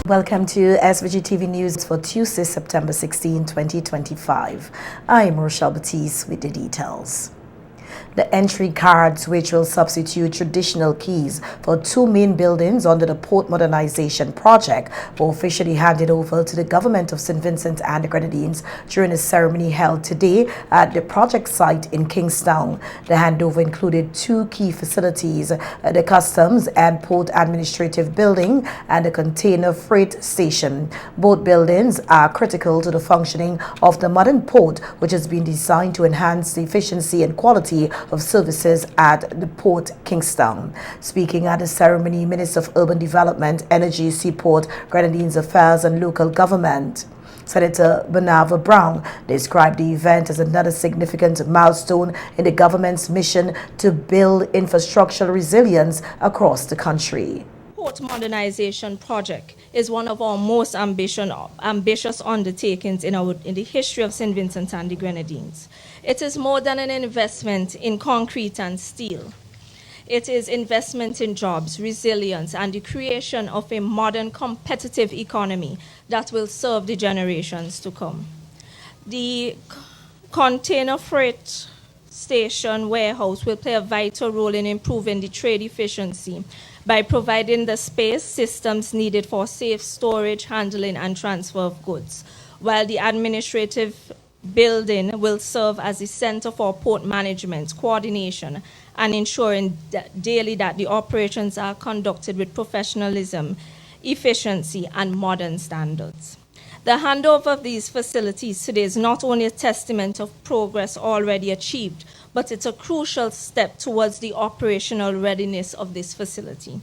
Welcome to SVG-TV News for Tuesday, September 16, 2025. I'm Rochelle Batiste with the details. The entry cards, which will substitute traditional keys for two main buildings under the port modernization project, were officially handed over to the government of St. Vincent and the Grenadines during a ceremony held today at the project site in Kingstown. The handover included two key facilities, the Customs and Port Administrative Building and the Container Freight Station. Both buildings are critical to the functioning of the modern port, which has been designed to enhance the efficiency and quality of services at the Port Kingstown. Speaking at the ceremony, Minister of Urban Development, Energy, Seaport, Grenadines Affairs and Local Government, Senator Bernava Brown, described the event as another significant milestone in the government's mission to build infrastructural resilience across the country. Port modernization project is one of our most ambitious undertakings in the history of St. Vincent and the Grenadines. It is more than an investment in concrete and steel. It is investment in jobs, resilience, and the creation of a modern, competitive economy that will serve the generations to come. The container freight station warehouse will play a vital role in improving the trade efficiency by providing the space systems needed for safe storage, handling, and transfer of goods, while the administrative building will serve as a center for port management, coordination, and ensuring daily that the operations are conducted with professionalism, efficiency, and modern standards. The handover of these facilities today is not only a testament of progress already achieved, but it's a crucial step towards the operational readiness of this facility.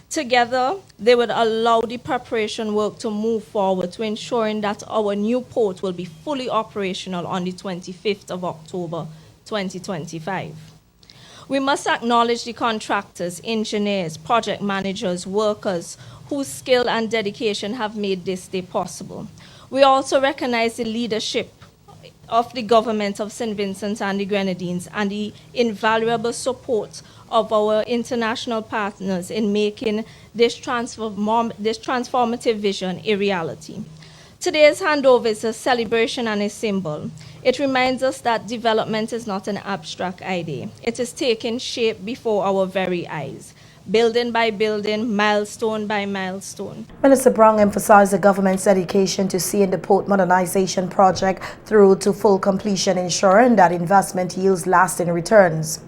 Together, they would allow the preparation work to move forward to ensuring that our new port will be fully operational on the 25th of October, 2025. We must acknowledge the contractors, engineers, project managers, workers whose skill and dedication have made this day possible. We also recognize the leadership of the government of St. Vincent and the Grenadines and the invaluable support of our international partners in making this transformative vision a reality. Today's handover is a celebration and a symbol. It reminds us that development is not an abstract idea. It is taking shape before our very eyes, building by building, milestone by milestone. Minister Brown emphasized the government's dedication to seeing the port modernization project through to full completion, ensuring that investment yields lasting returns.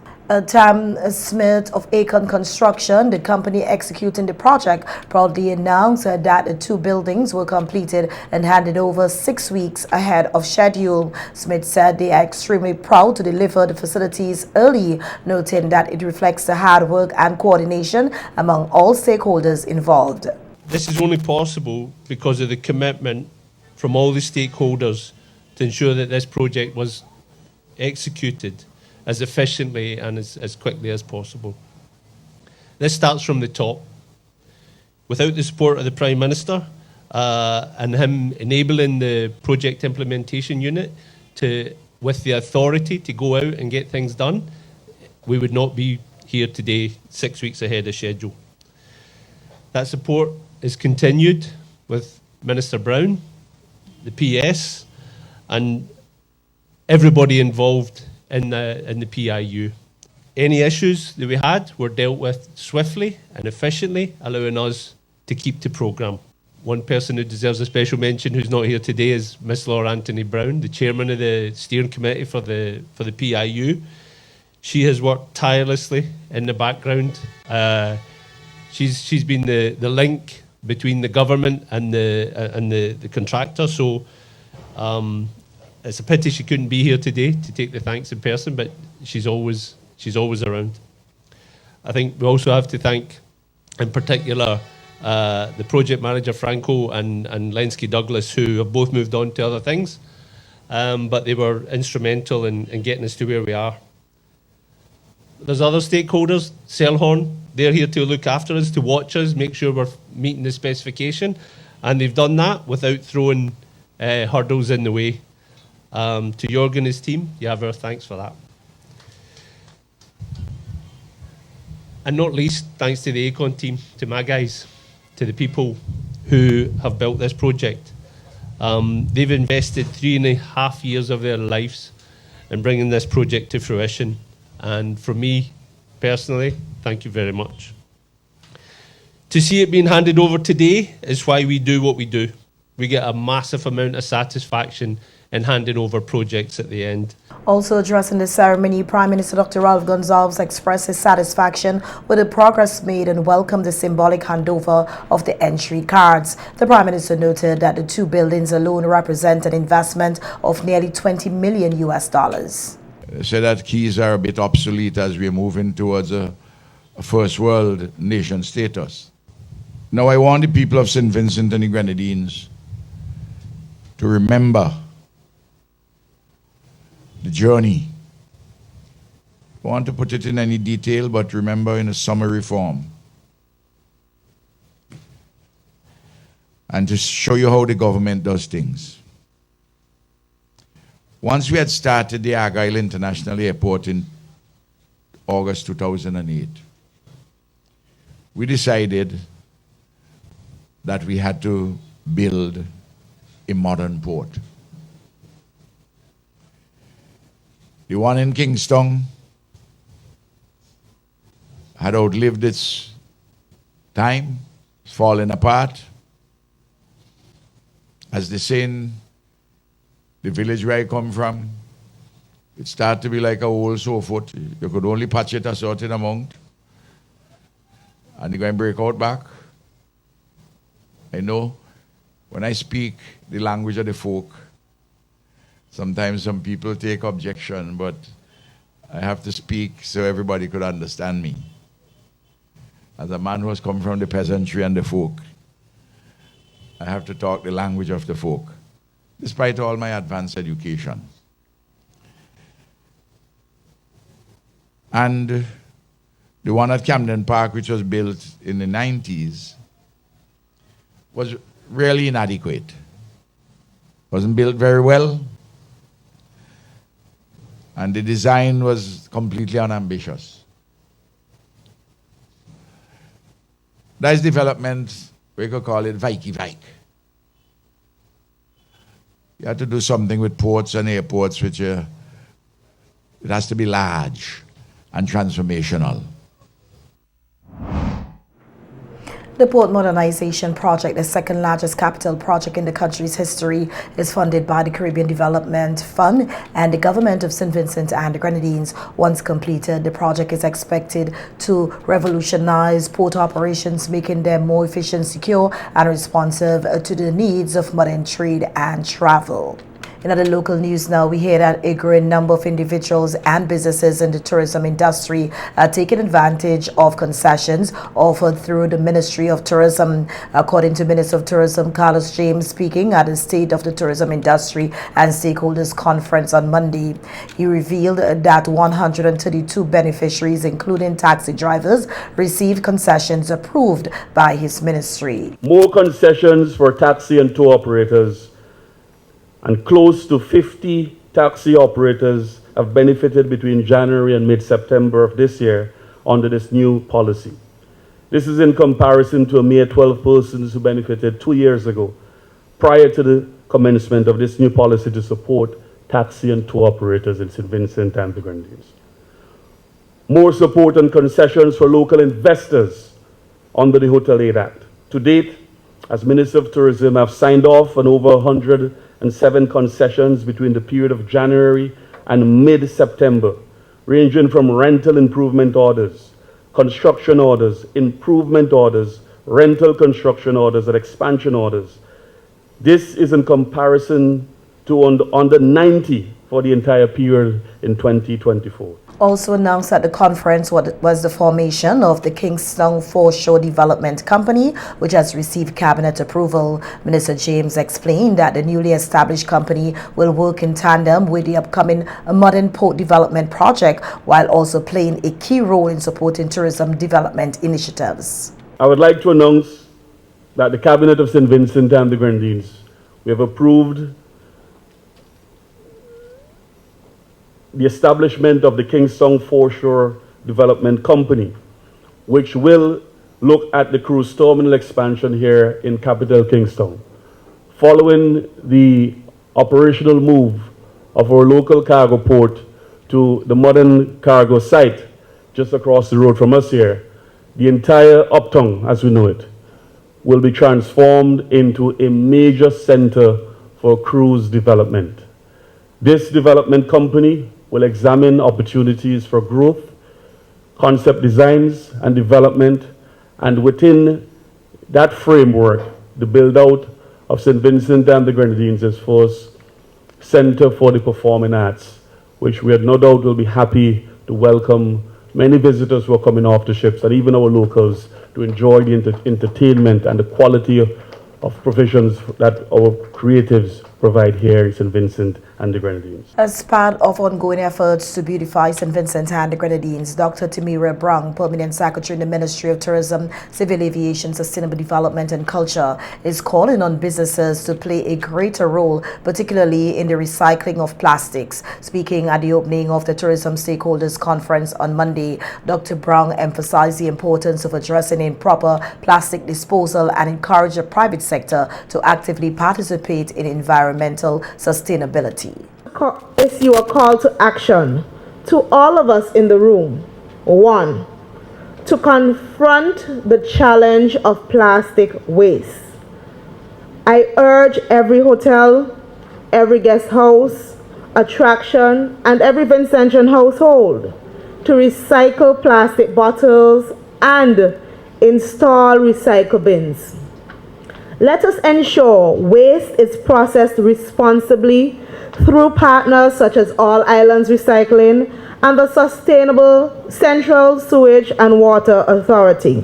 Tam Smith of Acorn Construction, the company executing the project, proudly announced that the two buildings were completed and handed over 6 weeks ahead of schedule. Smith said they are extremely proud to deliver the facilities early, noting that it reflects the hard work and coordination among all stakeholders involved. This is only possible because of the commitment from all the stakeholders to ensure that this project was executed as efficiently and as quickly as possible. This starts from the top. Without the support of the Prime Minister and him enabling the project implementation unit with the authority to go out and get things done, we would not be here today 6 weeks ahead of schedule. That support is continued with Minister Brown, the PS, and everybody involved in the PIU. Any issues that we had were dealt with swiftly and efficiently, allowing us to keep the programme. One person who deserves a special mention who's not here today is Miss Laura Anthony Brown, the chairman of the steering committee for the PIU. She has worked tirelessly in the background. She's been the link between the government and the contractor. So it's a pity she couldn't be here today to take the thanks in person, but she's always around. I think we also have to thank, in particular, the project manager Franco and Lenski Douglas, who have both moved on to other things, but they were instrumental in getting us to where we are. There's other stakeholders, Selhorn, they're here to look after us, to watch us, make sure we're meeting the specification, and they've done that without throwing hurdles in the way. To Jorg and his team, you have our thanks for that. And not least, thanks to the Acorn team, to my guys, to the people who have built this project. They've invested 3.5 years of their lives in bringing this project to fruition. And for me, personally, thank you very much. To see it being handed over today is why we do what we do. We get a massive amount of satisfaction in handing over projects at the end. Also addressing the ceremony, Prime Minister Dr. Ralph Gonsalves expressed his satisfaction with the progress made and welcomed the symbolic handover of the entry cards. The Prime Minister noted that the two buildings alone represent an investment of nearly $20 million. So that keys are a bit obsolete as we're moving towards a first world nation status. Now I want the people of St. Vincent and the Grenadines to remember the journey. I want to put it in any detail, but remember in a summary form. And to show you how the government does things. Once we had started the Argyle International Airport in August 2008, we decided that we had to build a modern port. The one in Kingston had outlived its time, it's falling apart. As they say in the village where I come from, it started to be like a old sofa. You could only patch it a certain amount, and you're going to break out back. I know when I speak the language of the folk, sometimes some people take objection, but I have to speak so everybody could understand me. As a man who has come from the peasantry and the folk, I have to talk the language of the folk, despite all my advanced education. And the one at Camden Park, which was built in the 90s, was really inadequate. Wasn't built very well. And the design was completely unambitious. That's development, we could call it Vikey-Vike. You have to do something with ports and airports which it has to be large and transformational. The Port Modernization Project, the second largest capital project in the country's history, is funded by the Caribbean Development Fund and the government of St. Vincent and the Grenadines. Once completed, the project is expected to revolutionize port operations, making them more efficient, secure, and responsive to the needs of modern trade and travel. In other local news now, we hear that a growing number of individuals and businesses in the tourism industry are taking advantage of concessions offered through the Ministry of Tourism. According to Minister of Tourism Carlos James speaking at the State of the Tourism Industry and Stakeholders Conference on Monday, he revealed that 132 beneficiaries, including taxi drivers, received concessions approved by his ministry. More concessions for taxi and tour operators, and close to 50 taxi operators have benefited between January and mid-September of this year under this new policy. This is in comparison to a mere 12 persons who benefited 2 years ago, prior to the commencement of this new policy to support taxi and tour operators in St. Vincent and the Grenadines. More support and concessions for local investors under the Hotel Aid Act. To date, as Minister of Tourism, I've signed off on over 107 concessions between the period of January and mid-September, ranging from rental improvement orders, construction orders, improvement orders, rental construction orders, and expansion orders. This is in comparison to under 90 for the entire period in 2024. Also announced at the conference was the formation of the Kingston Foreshore Development Company, which has received cabinet approval. Minister James explained that the newly established company will work in tandem with the upcoming modern port development project, while also playing a key role in supporting tourism development initiatives. I would like to announce that the Cabinet of St. Vincent and the Grenadines, we have approved the establishment of the Kingston Foreshore Development Company, which will look at the cruise terminal expansion here in capital Kingston. Following the operational move of our local cargo port to the modern cargo site just across the road from us here, the entire uptown, as we know it, will be transformed into a major center for cruise development. This development company will examine opportunities for growth, concept designs and development, and within that framework, the build-out of St. Vincent and the Grenadines' first Center for the Performing Arts, which we have no doubt will be happy to welcome many visitors who are coming off the ships and even our locals to enjoy the entertainment and the quality of provisions that our creatives provide here in St. Vincent and the Grenadines. As part of ongoing efforts to beautify St. Vincent and the Grenadines, Dr. Timira Brown, Permanent Secretary in the Ministry of Tourism, Civil Aviation, Sustainable Development and Culture, is calling on businesses to play a greater role, particularly in the recycling of plastics. Speaking at the opening of the Tourism Stakeholders Conference on Monday, Dr. Brown emphasized the importance of addressing improper plastic disposal and encouraged the private sector to actively participate in environmental sustainability. Issue a call to action to all of us in the room. 1, to confront the challenge of plastic waste. I urge every hotel, every guest house, attraction, and every Vincentian household to recycle plastic bottles and install recycle bins. Let us ensure waste is processed responsibly through partners such as All Islands Recycling and the Sustainable Central Sewage and Water Authority.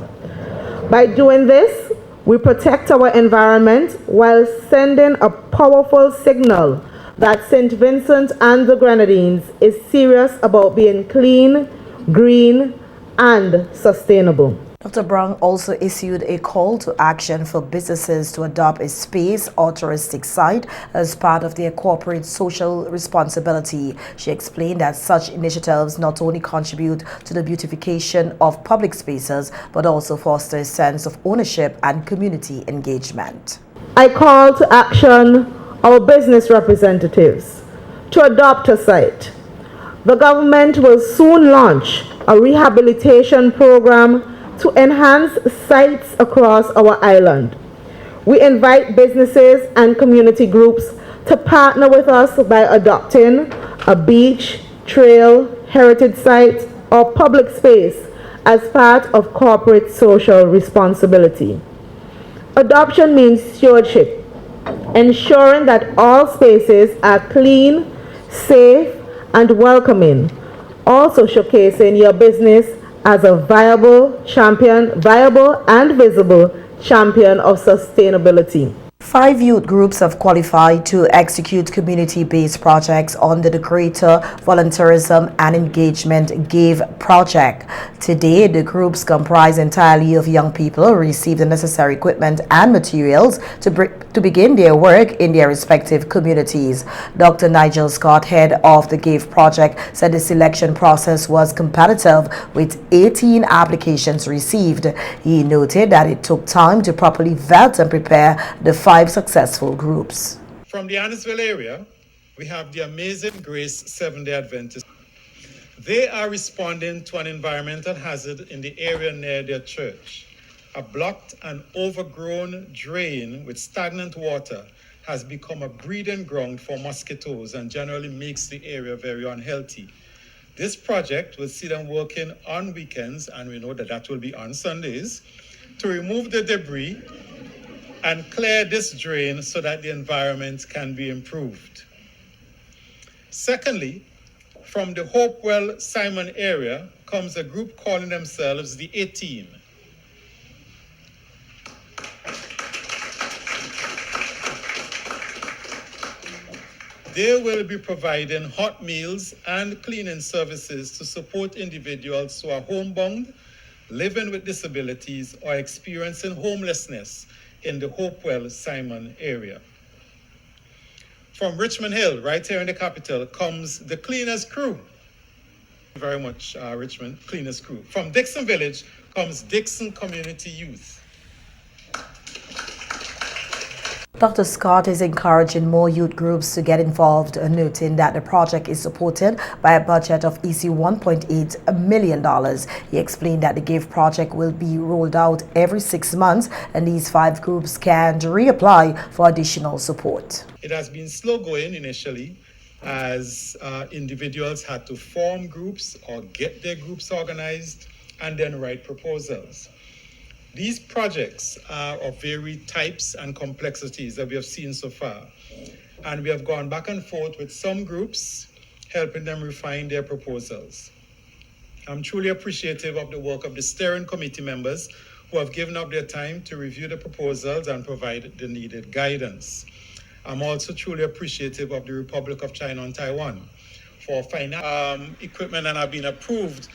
By doing this, we protect our environment while sending a powerful signal that St. Vincent and the Grenadines is serious about being clean, green, and sustainable. Dr. Brown also issued a call to action for businesses to adopt a space or touristic site as part of their corporate social responsibility. She explained that such initiatives not only contribute to the beautification of public spaces, but also foster a sense of ownership and community engagement. I call to action our business representatives to adopt a site. The government will soon launch a rehabilitation program to enhance sites across our island. We invite businesses and community groups to partner with us by adopting a beach, trail, heritage site, or public space as part of corporate social responsibility. Adoption means stewardship, ensuring that all spaces are clean, safe, and welcoming, also showcasing your business as a viable and visible champion of sustainability. 5 youth groups have qualified to execute community-based projects under the Greater Volunteerism and Engagement GIVE project. Today, the groups comprise entirely of young people who receive the necessary equipment and materials to begin their work in their respective communities. Dr. Nigel Scott, head of the GIVE project, said the selection process was competitive with 18 applications received. He noted that it took time to properly vet and prepare the 5 successful groups. From the Annisville area, we have the Amazing Grace Seventh-day Adventists. They are responding to an environmental hazard in the area near their church. A blocked and overgrown drain with stagnant water has become a breeding ground for mosquitoes and generally makes the area very unhealthy. This project will see them working on weekends, and we know that that will be on Sundays, to remove the debris and clear this drain so that the environment can be improved. Secondly, from the Hopewell Simon area comes a group calling themselves the A-Team. They will be providing hot meals and cleaning services to support individuals who are homebound, living with disabilities, or experiencing homelessness in the Hopewell Simon area. From Richmond Hill, right here in the capital, comes the Cleaners Crew. Very much Richmond Cleaners Crew. From Dixon Village comes Dixon Community Youth. Dr. Scott is encouraging more youth groups to get involved, noting that the project is supported by a budget of $1.8 million. He explained that the GIVE project will be rolled out every 6 months, and these 5 groups can reapply for additional support. It has been slow going initially, as individuals had to form groups or get their groups organized and then write proposals. These projects are of varied types and complexities that we have seen so far. And we have gone back and forth with some groups, helping them refine their proposals. I'm truly appreciative of the work of the steering committee members who have given up their time to review the proposals and provide the needed guidance. I'm also truly appreciative of the Republic of China and Taiwan for equipment and have been approved.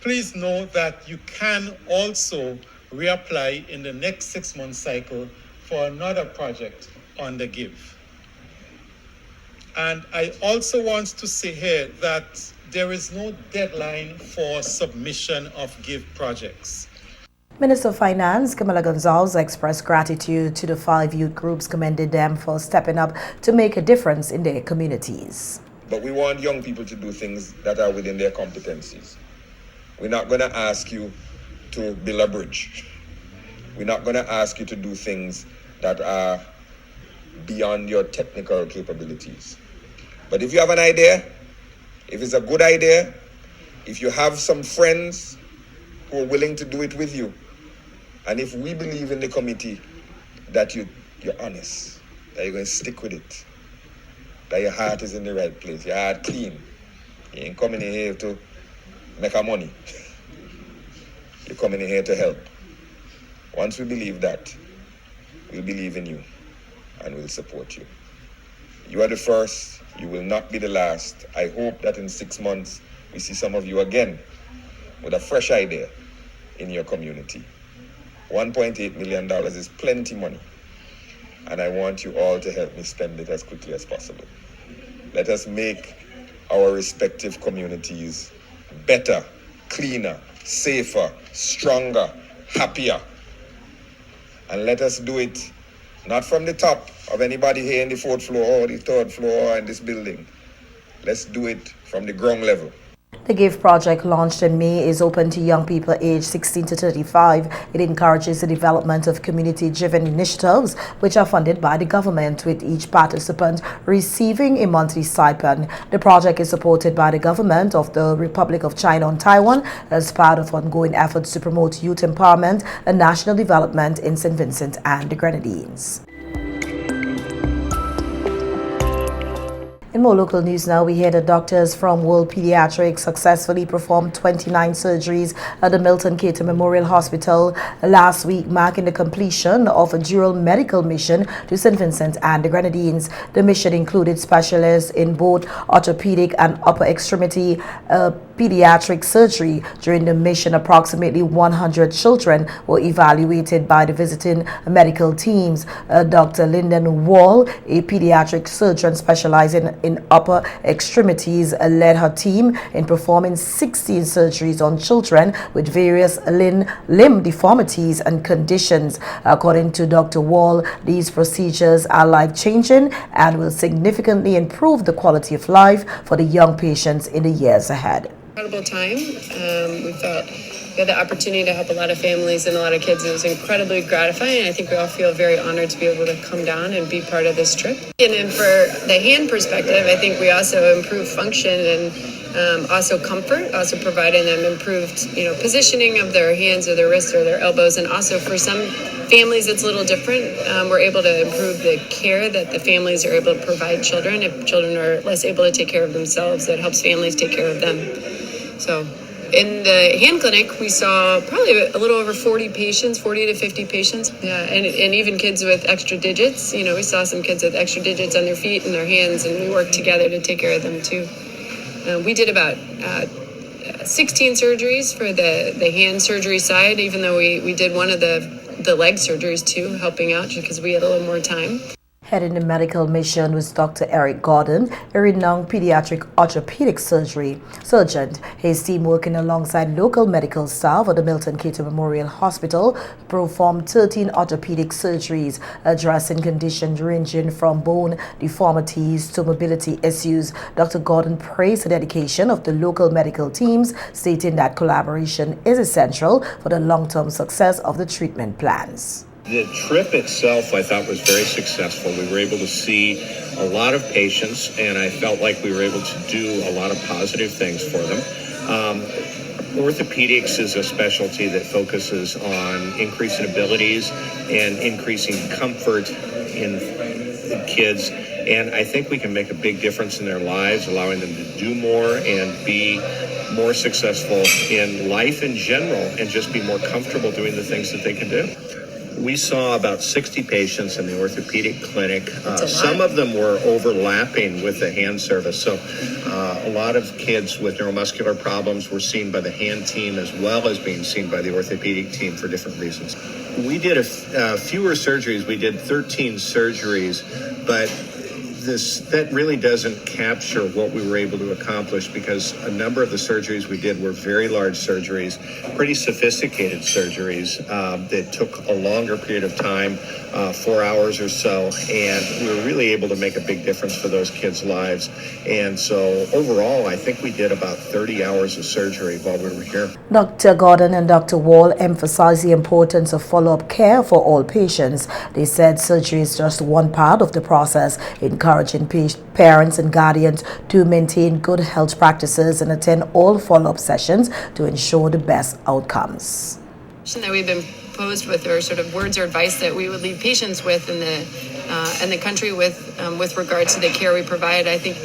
Please note that you can also reapply in the next 6-month cycle for another project on the GIVE. And I also want to say here that there is no deadline for submission of GIVE projects. Minister of Finance Kamala Gonzalez expressed gratitude to the 5 youth groups, commended them for stepping up to make a difference in their communities. But we want young people to do things that are within their competencies. We're not going to ask you to build a bridge. We're not going to ask you to do things that are beyond your technical capabilities. But if you have an idea, if it's a good idea, if you have some friends who are willing to do it with you, and if we believe in the committee that you're honest, that you're going to stick with it, that your heart is in the right place, your heart clean, you ain't coming in here to make a money. You're coming in here to help. Once we believe that, we'll believe in you and we'll support you. You are the first, you will not be the last. I hope that in 6 months, we see some of you again with a fresh idea in your community. $1.8 million is plenty money, and I want you all to help me spend it as quickly as possible. Let us make our respective communities better, cleaner, safer, stronger, happier. And let us do it not from the top of anybody here in the 4th floor or the 3rd floor or in this building. Let's do it from the ground level. The GIVE project, launched in May, is open to young people aged 16 to 35. It encourages the development of community-driven initiatives which are funded by the government, with each participant receiving a monthly stipend. The project is supported by the government of the Republic of China and Taiwan as part of ongoing efforts to promote youth empowerment and national development in St. Vincent and the Grenadines. In more local news now, we hear that doctors from World Pediatric successfully performed 29 surgeries at the Milton Cater Memorial Hospital last week, marking the completion of a dual medical mission to St. Vincent and the Grenadines. The mission included specialists in both orthopedic and upper extremity pediatric surgery. During the mission, approximately 100 children were evaluated by the visiting medical teams. Dr. Lyndon Wall, a pediatric surgeon specializing in upper extremities, led her team in performing 16 surgeries on children with various limb deformities and conditions. According to Dr. Wall, these procedures are life-changing and will significantly improve the quality of life for the young patients in the years ahead. Incredible time. We felt we had the opportunity to help a lot of families and a lot of kids. It was incredibly gratifying. I think we all feel very honored to be able to come down and be part of this trip. And then for the hand perspective, I think we also improved function and also comfort, also providing them improved, positioning of their hands or their wrists or their elbows. And also for some families, it's a little different. We're able to improve the care that the families are able to provide children. If children are less able to take care of themselves, that helps families take care of them. So in the hand clinic, we saw probably a little over 40 to 50 patients. Yeah, and even kids with extra digits. We saw some kids with extra digits on their feet and their hands, and we worked together to take care of them too. We did about 16 surgeries for the hand surgery side, even though we did one of the leg surgeries too, helping out because we had a little more time. Heading the medical mission was Dr. Eric Gordon, a renowned pediatric orthopedic surgeon. His team, working alongside local medical staff at the Milton Cato Memorial Hospital, performed 13 orthopedic surgeries addressing conditions ranging from bone deformities to mobility issues. Dr. Gordon praised the dedication of the local medical teams, stating that collaboration is essential for the long-term success of the treatment plans. The trip itself, I thought, was very successful. We were able to see a lot of patients, and I felt like we were able to do a lot of positive things for them. Orthopedics is a specialty that focuses on increasing abilities and increasing comfort in kids, and I think we can make a big difference in their lives, allowing them to do more and be more successful in life in general, and just be more comfortable doing the things that they can do. We saw about 60 patients in the orthopedic clinic. Some of them were overlapping with the hand service. So a lot of kids with neuromuscular problems were seen by the hand team as well as being seen by the orthopedic team for different reasons. We did fewer surgeries. We did 13 surgeries, but that really doesn't capture what we were able to accomplish, because a number of the surgeries we did were very large surgeries, pretty sophisticated surgeries that took a longer period of time, 4 hours or so, and we were really able to make a big difference for those kids' lives. And so overall, I think we did about 30 hours of surgery while we were here. Dr. Gordon and Dr. Wall emphasized the importance of follow-up care for all patients. They said surgery is just one part of the process, encouraging parents and guardians to maintain good health practices and attend all follow-up sessions to ensure the best outcomes. That we've been posed with, or sort of words or advice that we would leave patients with in the country with regards to the care we provide. I think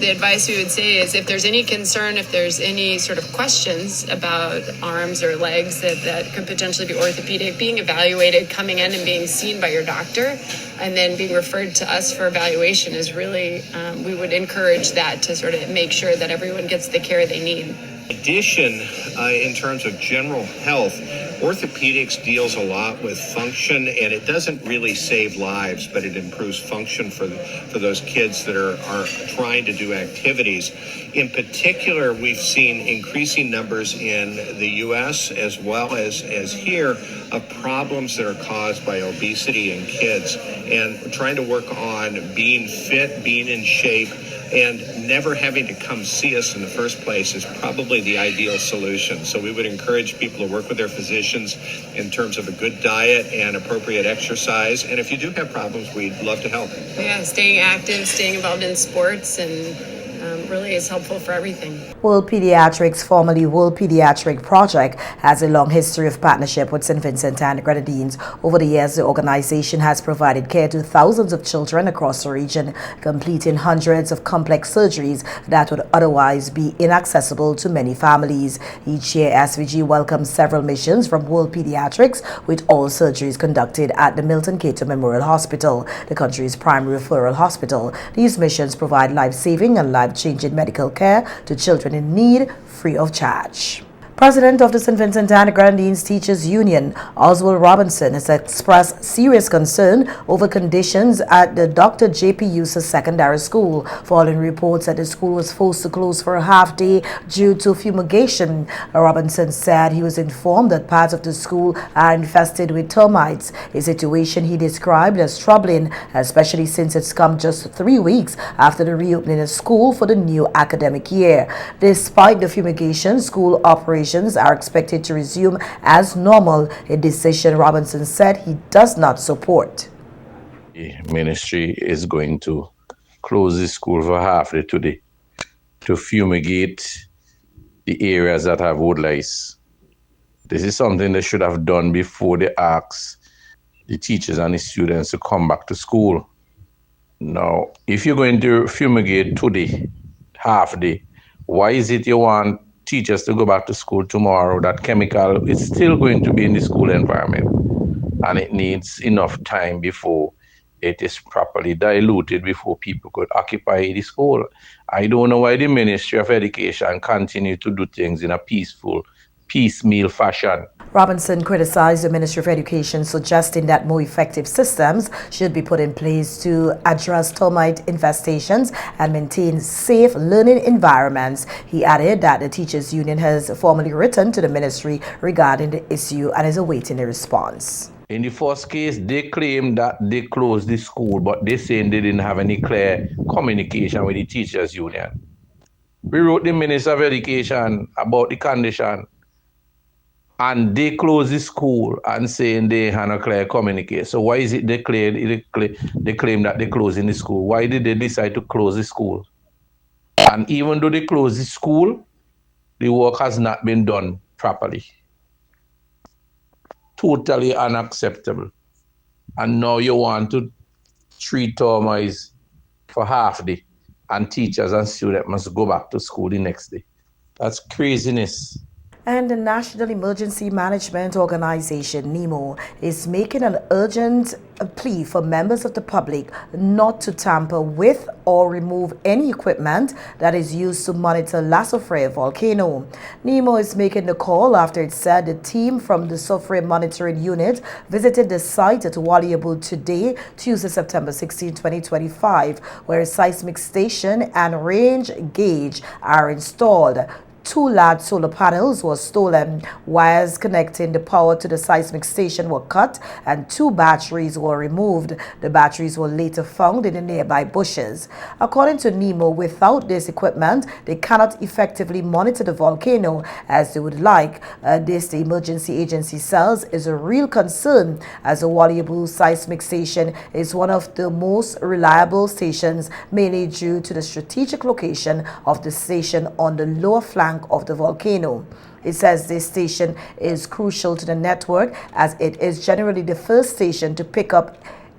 the advice we would say is, if there's any concern, if there's any sort of questions about arms or legs that could potentially be orthopedic, being evaluated, coming in and being seen by your doctor, and then being referred to us for evaluation is really, we would encourage that, to sort of make sure that everyone gets the care they need. In addition, in terms of general health, orthopedics deals a lot with function, and it doesn't really save lives, but it improves function for those kids that are trying to do activities. In particular, we've seen increasing numbers in the U.S. as well as here of problems that are caused by obesity in kids, and we're trying to work on being fit, being in shape, and never having to come see us in the first place is probably the ideal solution. So we would encourage people to work with their physicians in terms of a good diet and appropriate exercise. And if you do have problems, we'd love to help. Yeah, staying active, staying involved in sports, and really is helpful for everything. World Pediatrics, formerly World Pediatric Project, has a long history of partnership with St. Vincent and the Grenadines. Over the years, the organization has provided care to thousands of children across the region, completing hundreds of complex surgeries that would otherwise be inaccessible to many families. Each year, SVG welcomes several missions from World Pediatrics, with all surgeries conducted at the Milton Cato Memorial Hospital, the country's primary referral hospital. These missions provide life-saving and life-changing medical care to children in need, free of charge. President of the St. Vincent and the Grenadines Teachers Union, Oswald Robinson, has expressed serious concern over conditions at the Dr. J.P. Eustace Secondary School, following reports that the school was forced to close for a half day due to fumigation. Robinson said he was informed that parts of the school are infested with termites, a situation he described as troubling, especially since it's come just 3 weeks after the reopening of school for the new academic year. Despite the fumigation, school operations are expected to resume as normal, a decision Robinson said he does not support. The ministry is going to close the school for half day today to fumigate the areas that have wood lice. This is something they should have done before they asked the teachers and the students to come back to school. Now, if you're going to fumigate today, half day, why is it you want teachers to go back to school tomorrow? That chemical is still going to be in the school environment, and it needs enough time before it is properly diluted before people could occupy the school. I don't know why the Ministry of Education continue to do things in a peaceful piecemeal fashion. Robinson criticized the Ministry of Education, suggesting that more effective systems should be put in place to address termite infestations and maintain safe learning environments. He added that the Teachers Union has formally written to the ministry regarding the issue and is awaiting a response. In the first case, they claimed that they closed the school, but they saying they didn't have any clear communication with the Teachers Union. We wrote the Minister of Education about the condition, and they closed the school and saying they had a clear communication. So why is it they claim that they're closing the school? Why did they decide to close the school? And even though they closed the school, the work has not been done properly. Totally unacceptable. And now you want to treat termites for half day, and teachers and students must go back to school the next day. That's craziness. And the National Emergency Management Organization, NEMO, is making an urgent plea for members of the public not to tamper with or remove any equipment that is used to monitor La Soufrière volcano. NEMO is making the call after it said the team from the Soufrière Monitoring Unit visited the site at Waliabu today, Tuesday, September 16, 2025, where a seismic station and range gauge are installed. 2 large solar panels were stolen, wires connecting the power to the seismic station were cut, and 2 batteries were removed. The batteries were later found in the nearby bushes. According to NEMO, without this equipment, they cannot effectively monitor the volcano as they would like. The emergency agency says is a real concern, as the Waliabu seismic station is one of the most reliable stations, mainly due to the strategic location of the station on the lower flank of the volcano. It says this station is crucial to the network as it is generally the first station to pick up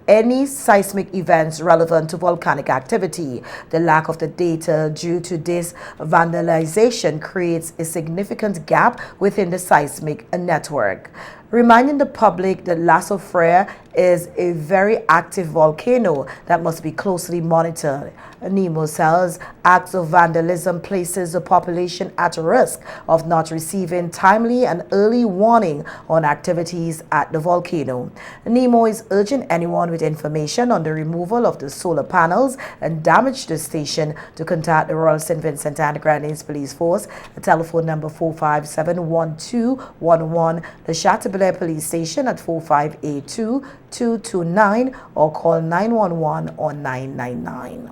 any seismic events relevant to volcanic activity. The lack of the data due to this vandalization creates a significant gap within the seismic network. Reminding the public that La Soufrière is a very active volcano that must be closely monitored. NEMO says acts of vandalism places the population at risk of not receiving timely and early warning on activities at the volcano. NEMO is urging anyone with information on the removal of the solar panels and damage to the station to contact the Royal St. Vincent and the Grenadines Police Force, a telephone number 457-1211, the Chateaubriand Police Station at 4582-229, or call 911 or 999.